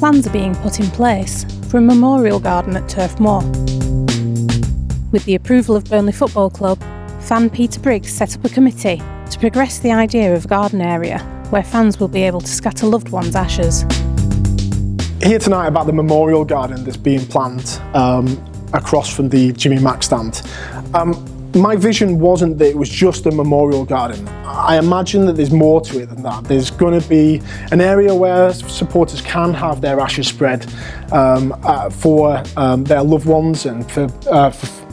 plans are being put in place for a memorial garden at Turf Moor. With the approval of Burnley Football Club, fan Peter Briggs set up a committee to progress the idea of a garden area where fans will be able to scatter loved ones' ashes. Here tonight about the memorial garden that's being planned across from the Jimmy Mack stand. My vision wasn't that it was just a memorial garden. I imagine that there's more to it than that. There's going to be an area where supporters can have their ashes spread for their loved ones and for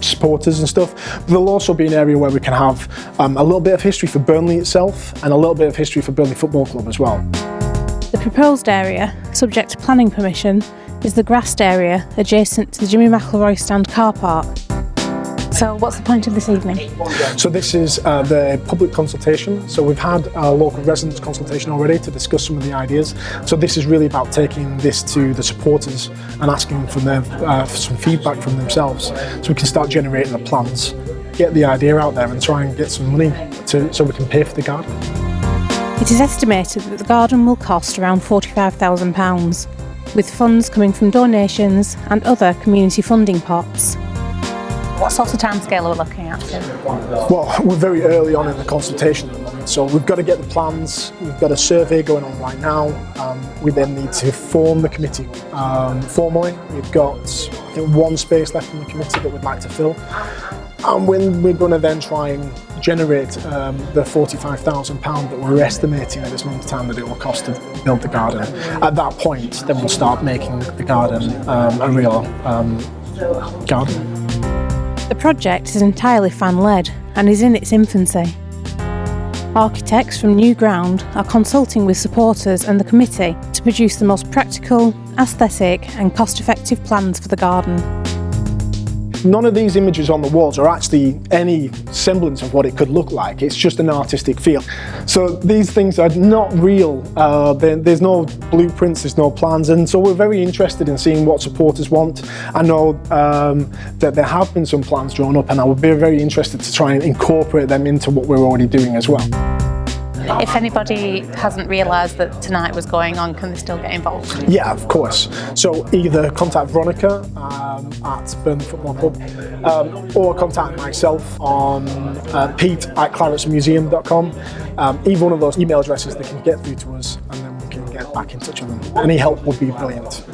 supporters and stuff. But there'll also be an area where we can have a little bit of history for Burnley itself and a little bit of history for Burnley Football Club as well. The proposed area, subject to planning permission, is the grassed area adjacent to the Jimmy McIlroy stand car park. So what's the point of this evening? So this is the public consultation. So we've had a local residents consultation already to discuss some of the ideas. So this is really about taking this to the supporters and asking for some feedback from themselves, so we can start generating the plans, get the idea out there and try and get some money so we can pay for the garden. It is estimated that the garden will cost around £45,000, with funds coming from donations and other community funding pots. What sort of timescale are we looking at? Well, we're very early on in the consultation at the moment, so we've got to get the plans. We've got a survey going on right now. We then need to form the committee formally. We've got, I think, one space left in the committee that we'd like to fill. And we're going to then try and generate the £45,000 that we're estimating at this moment in time that it will cost to build the garden. At that point, then we'll start making the garden a real garden. The project is entirely fan-led and is in its infancy. Architects from New Ground are consulting with supporters and the committee to produce the most practical, aesthetic and cost-effective plans for the garden. None of these images on the walls are actually any semblance of what it could look like. It's just an artistic feel. So these things are not real. There's no blueprints, there's no plans, and so we're very interested in seeing what supporters want. I know that there have been some plans drawn up, and I would be very interested to try and incorporate them into what we're already doing as well. If anybody hasn't realised that tonight was going on, can they still get involved? Yeah, of course. So either contact Veronica at Burnley Football Club or contact myself on pete@claretsmuseum.com. Either one of those email addresses, they can get through to us and then we can get back in touch with them. Any help would be brilliant.